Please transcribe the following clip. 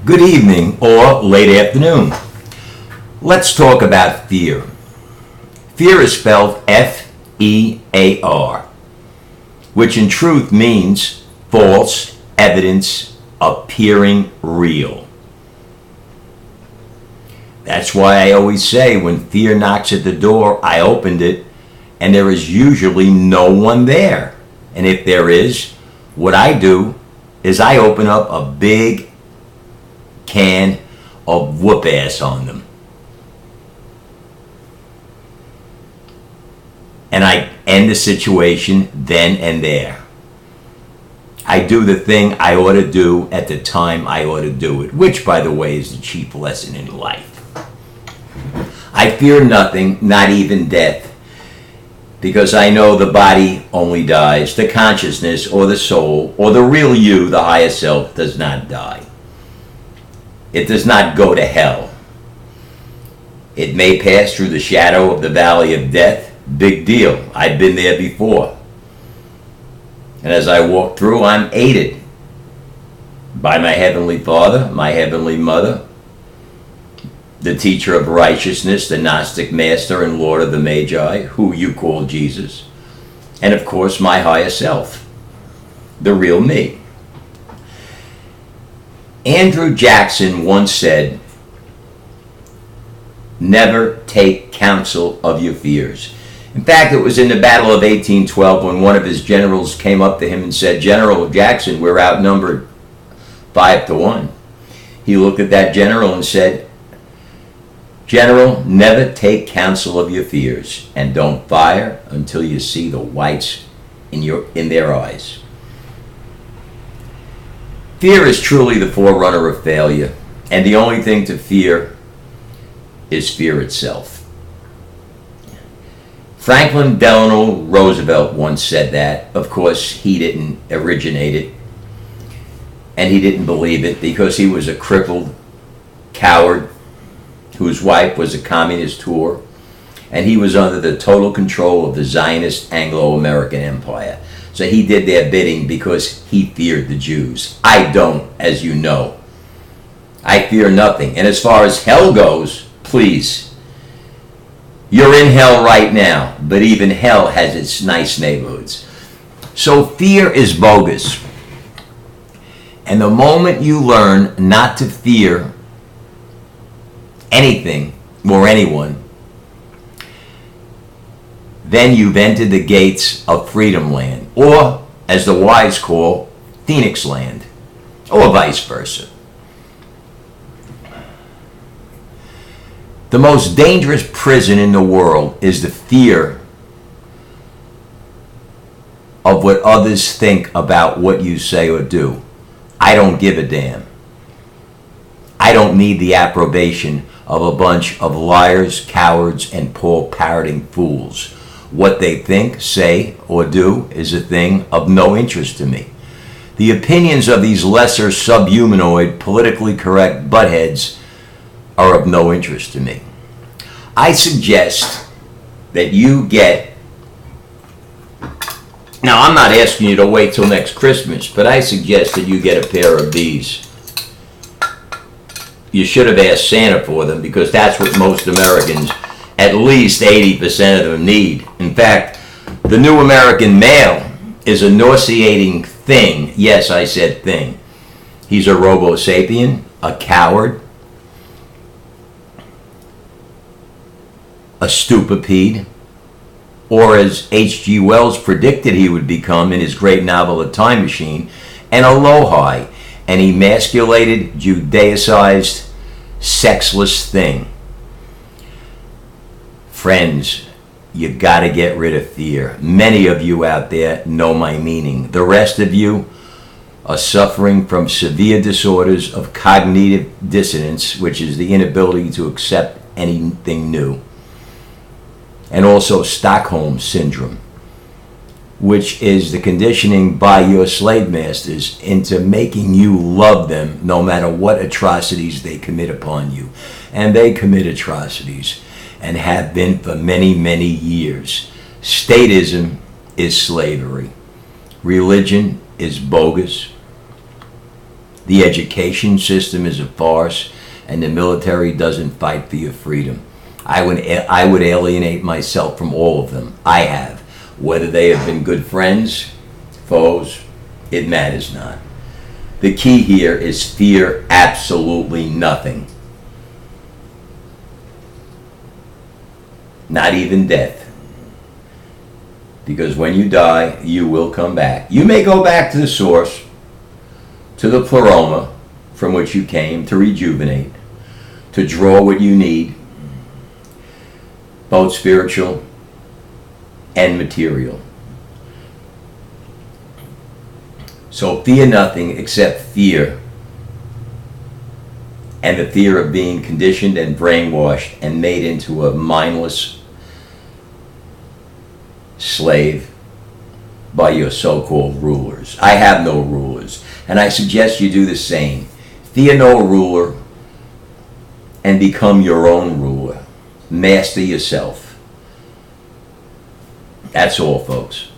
good evening, or late afternoon. Let's talk about fear. Fear is spelled F-E-A-R, which in truth means false evidence appearing real. That's why I always say when fear knocks at the door, I opened it, and there is usually no one there. And if there is, what I do is I open up a big can of whoop ass on them. And I end the situation then and there. I do the thing I ought to do at the time I ought to do it, which, by the way, is the chief lesson in life. I fear nothing, not even death, because I know the body only dies. The consciousness or the soul or the real you, the higher self, does not die. It does not go to hell. It may pass through the shadow of the valley of death. Big deal. I've been there before. And as I walk through, I'm aided by my Heavenly Father, my Heavenly Mother, the teacher of righteousness, the Gnostic Master and Lord of the Magi, who you call Jesus, and of course my higher self, the real me. Andrew Jackson once said, "Never take counsel of your fears." In fact, it was in the Battle of 1812 when one of his generals came up to him and said, "General Jackson, we're outnumbered 5-1. He looked at that general and said, "General, never take counsel of your fears, and don't fire until you see the whites in their eyes." Fear is truly the forerunner of failure, and the only thing to fear is fear itself. Franklin Delano Roosevelt once said that. Of course, he didn't originate it, and he didn't believe it because he was a crippled coward whose wife was a communist whore, and he was under the total control of the Zionist Anglo-American Empire. So he did their bidding because he feared the Jews. I don't, as you know. I fear nothing. And as far as hell goes, please, you're in hell right now, but even hell has its nice neighborhoods. So fear is bogus. And the moment you learn not to fear anything or anyone, then you've entered the gates of Freedom Land, or as the wise call, Phoenix Land, or vice versa. The most dangerous prison in the world is the fear of what others think about what you say or do. I don't give a damn. I don't need the approbation of a bunch of liars, cowards, and Paul-parroting fools. What they think, say, or do is a thing of no interest to me. The opinions of these lesser subhumanoid, politically correct buttheads are of no interest to me. I suggest that you get... Now, I'm not asking you to wait till next Christmas, but I suggest that you get a pair of these. You should have asked Santa for them because that's what most Americans, at least 80% of them, need. In fact, the new American male is a nauseating thing. Yes, I said thing. He's a robo-sapien, a coward, a stupipede, or as H.G. Wells predicted he would become in his great novel The Time Machine, an Elohai, an emasculated, Judaicized, sexless thing. Friends, you gotta get rid of fear. Many of you out there know my meaning. The rest of you are suffering from severe disorders of cognitive dissonance, which is the inability to accept anything new, and also Stockholm Syndrome, which is the conditioning by your slave masters into making you love them no matter what atrocities they commit upon you. And they commit atrocities and have been for many, many years. Statism is slavery. Religion is bogus. The education system is a farce, and the military doesn't fight for your freedom. I would alienate myself from all of them. I have. Whether they have been good friends, foes, it matters not. The key here is fear absolutely nothing. Not even death. Because when you die, you will come back. You may go back to the source, to the pleroma from which you came, to rejuvenate, to draw what you need, both spiritual and material. So fear nothing except fear, and the fear of being conditioned and brainwashed and made into a mindless slave by your so-called rulers. I have no rulers, and I suggest you do the same. Fear no ruler and become your own ruler. Master yourself. That's all, folks.